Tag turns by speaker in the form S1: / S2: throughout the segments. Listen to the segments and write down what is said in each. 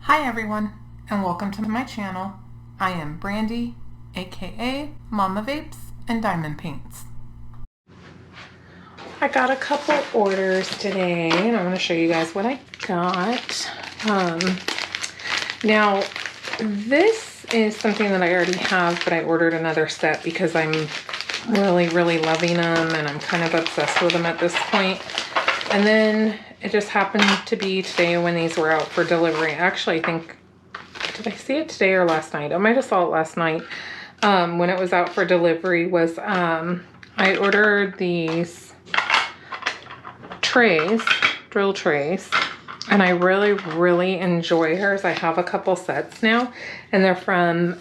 S1: Hi everyone, and welcome to my channel. I am Brandy, aka Mama Vapes and Diamond Paints. I got a couple orders today, and I'm going to show you guys what I got. Now, this is something that I already have, but I ordered another set because I'm really loving them, and I'm kind of obsessed with them at this point. And then it just happened to be today when these were out for delivery. Actually, I think, did I see it today or last night? I might have saw it last night when it was out for delivery. Was I ordered these trays, drill trays, and I really enjoy hers. I have a couple sets now, and they're from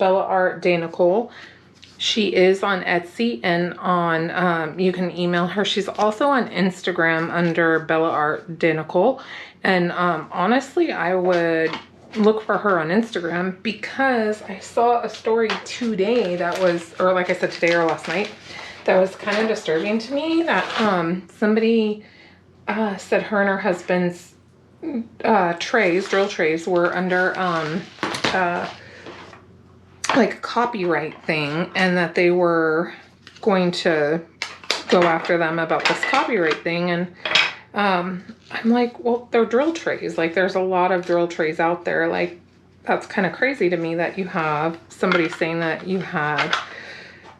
S1: bellaartdenicole. She is on Etsy and on, you can email her. She's also on Instagram under bellaartdenicole. And honestly, I would look for her on Instagram because I saw a story today that was, or like I said, today or last night, that was kind of disturbing to me, that somebody said her and her husband's trays, drill trays, were under like a copyright thing, and that they were going to go after them about this copyright thing. And I'm like, well, they're drill trays. Like, there's a lot of drill trays out there. Like, that's kind of crazy to me that you have somebody saying that you had,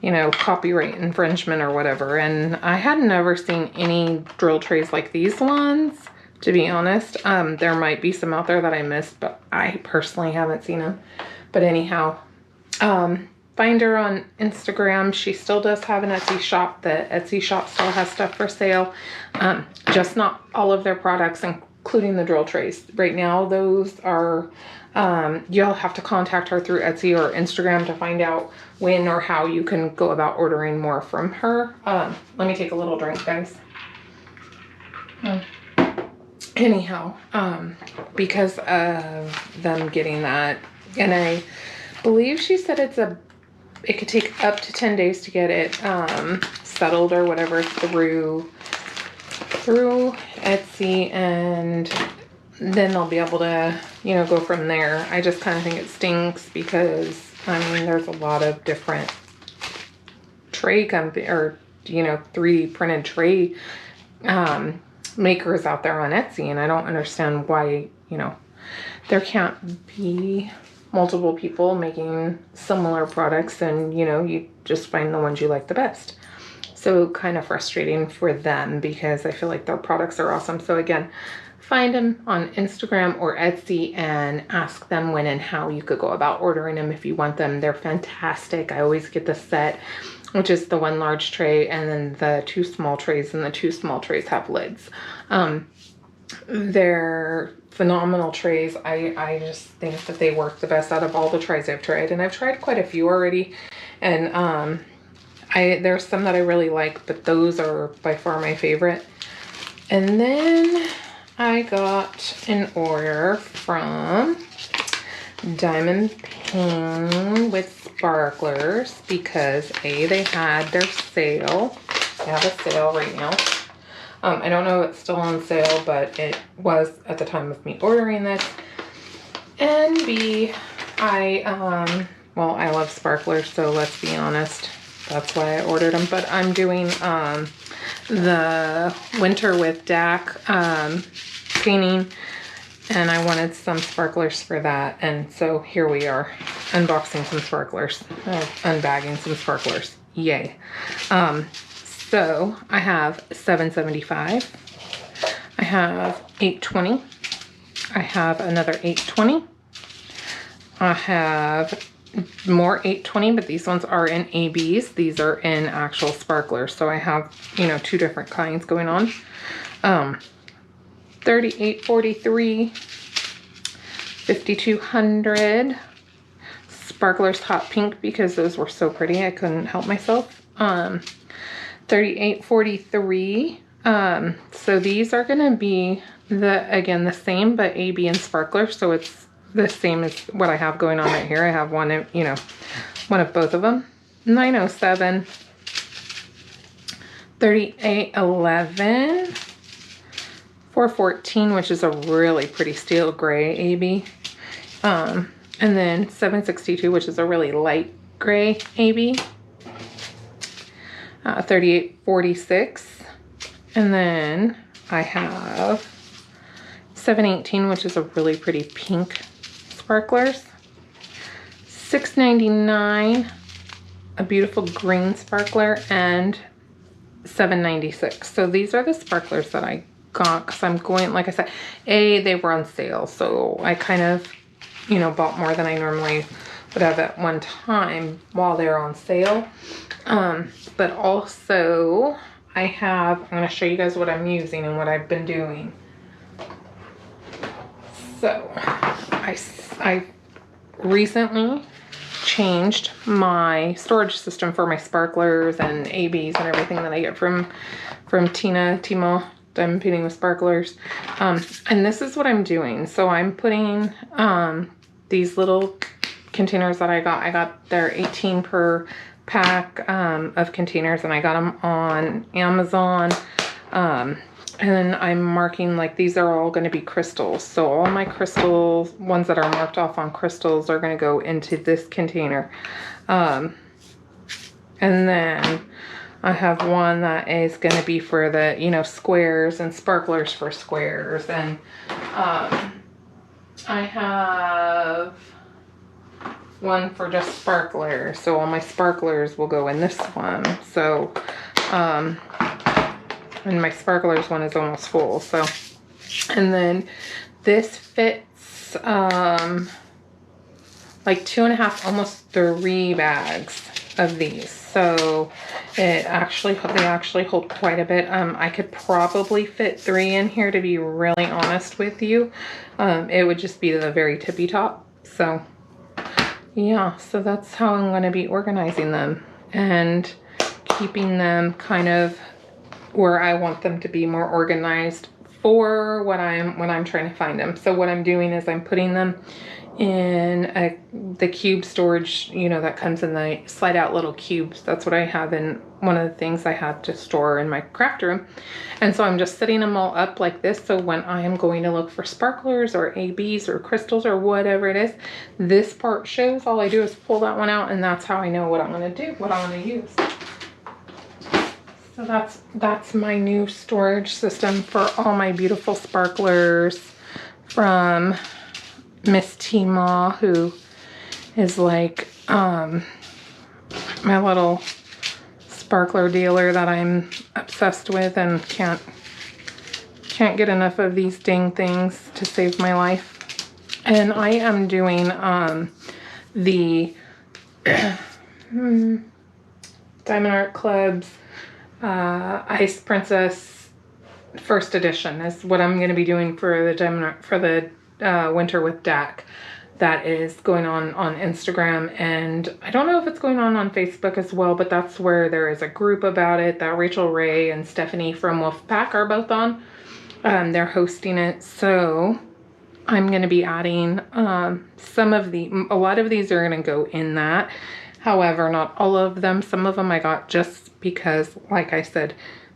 S1: you know, copyright infringement or whatever. And I had never seen any drill trays like these ones, to be honest. There might be some out there that I missed, but I personally haven't seen them. But anyhow, find her on Instagram. She still does have an Etsy shop. The Etsy shop still has stuff for sale. Just not all of their products, including the drill trays. Right now, those are, you'll have to contact her through Etsy or Instagram to find out when or how you can go about ordering more from her. Let me take a little drink, guys. Anyhow, because of them getting that, and I believe she said it could take up to 10 days to get it settled or whatever through Etsy, and then they'll be able to, you know, go from there. I just kind of think it stinks because, I mean, there's a lot of different tray company, or, you know, 3D printed tray makers out there on Etsy, and I don't understand why, you know, there can't be multiple people making similar products, and, you know, you just find the ones you like the best. So kind of frustrating for them because I feel like their products are awesome. So again, find them on Instagram or Etsy and ask them when and how you could go about ordering them if you want them. They're fantastic. I always get the set, which is the 1 large tray and then the 2 small trays, and the 2 small trays have lids. They're phenomenal trays. I just think that they work the best out of all the trays I've tried, and I've tried quite a few already, and there's some that I really like, but those are by far my favorite. And then I got an order from Diamond Paint with sparklers because they had their sale. They have a sale right now. I don't know if it's still on sale, but it was at the time of me ordering this. And B, well, I love sparklers, so let's be honest. That's why I ordered them. But I'm doing the Winter with DAC painting, and I wanted some sparklers for that. And so here we are, unboxing some sparklers, unbagging some sparklers. Yay. So I have 775, I have 820, I have another 820, I have more 820, but these ones are in ABs. These are in actual sparklers. So I have, you know, 2 different kinds going on. 3843, 5200, sparklers hot pink because those were so pretty I couldn't help myself. 3843. So these are gonna be again the same, but AB and sparkler, so it's the same as what I have going on right here. I have one of, you know, one of both of them. 907, 3811, 414, which is a really pretty steel gray AB. And then 762, which is a really light gray AB. 3846. And then I have 718, which is a really pretty pink sparklers. 699, a beautiful green sparkler, and 796. So these are the sparklers that I got because I'm going, like I said, they were on sale. So I kind of, you know, bought more than I normally would have at one time while they're on sale. But also I'm going to show you guys what I'm using and what I've been doing. So I recently changed my storage system for my sparklers and ABs and everything that I get from Timo Diamond Painting with Sparklers. And this is what I'm doing. So I'm putting these little containers that I got. They're 18 per pack of containers, and I got them on Amazon. And then I'm marking, like, these are all going to be crystals. So all my crystals, ones that are marked off on crystals, are going to go into this container. And then I have one that is going to be for the, you know, squares and sparklers for squares. And I have one for just sparklers. So all my sparklers will go in this one. So, and my sparklers one is almost full. So, and then this fits like 2.5, almost 3 bags of these. So they actually hold quite a bit. I could probably fit 3 in here, to be really honest with you. It would just be the very tippy top. So yeah, so that's how I'm going to be organizing them and keeping them kind of where I want them to be more organized for when I'm trying to find them. So what I'm doing is I'm putting them in the cube storage, you know, that comes in the slide out little cubes. That's what I have in one of the things I had to store in my craft room. And so I'm just setting them all up like this. So when I am going to look for sparklers or ABs or crystals or whatever it is, this part shows. All I do is pull that one out, and that's how I know what I'm going to do, what I'm going to use. So that's my new storage system for all my beautiful sparklers from Miss Timo, who is like my little sparkler dealer that I'm obsessed with and can't get enough of these dang things to save my life. And I am doing the Diamond Art Club's Ice Princess First Edition is what I'm going to be doing for the Winter with Dak. That is going on Instagram, and I don't know if it's going on Facebook as well, but that's where there is a group about it that Rachel Ray and Stephanie from Wolfpack are both on. They're hosting it, so I'm going to be adding a lot of these are going to go in that. However, not all of them. Some of them I got just because, like I said,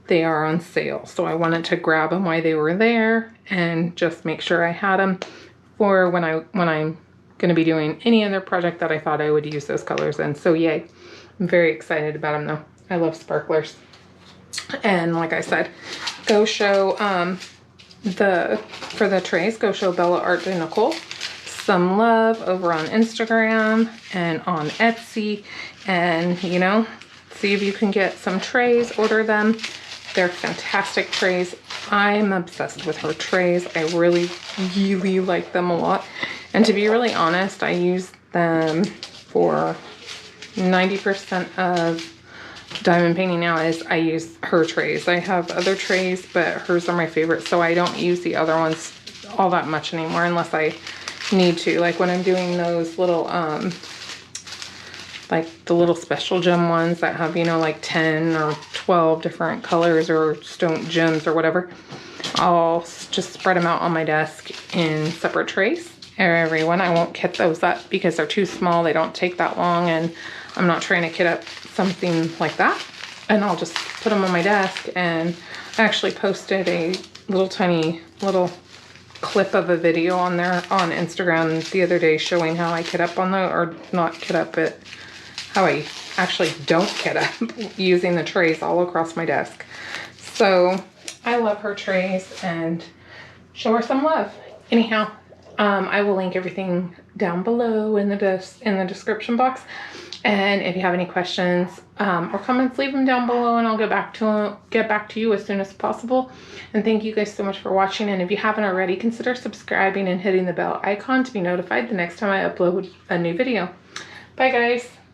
S1: they are on sale. So I wanted to grab them while they were there and just make sure I had them for when I'm going to be doing any other project that I thought I would use those colors in. So yay. I'm very excited about them though. I love sparklers. And like I said, go show for the trays, go show bellaartdenicole some love over on Instagram and on Etsy, and you know, see if you can get some trays, order them. They're fantastic trays. I'm obsessed with her trays. I really, really like them a lot. And to be really honest, I use them for 90% of diamond painting now is I use her trays. I have other trays, but hers are my favorite. So I don't use the other ones all that much anymore unless I need to. Like when I'm doing those little, like the little special gem ones that have, you know, like 10 or 12 different colors or stone gems or whatever, I'll just spread them out on my desk in separate trays. Everyone, I won't kit those up because they're too small. They don't take that long, and I'm not trying to kit up something like that. And I'll just put them on my desk. And I actually posted little tiny little clip of a video on there on Instagram the other day showing how I kit up on the, or not kit up, but how I actually don't kit up using the trays all across my desk. So I love her trays and show her some love. Anyhow, I will link everything down below in the description box. And if you have any questions or comments, leave them down below and I'll get back to you as soon as possible. And thank you guys so much for watching. And if you haven't already, consider subscribing and hitting the bell icon to be notified the next time I upload a new video. Bye guys.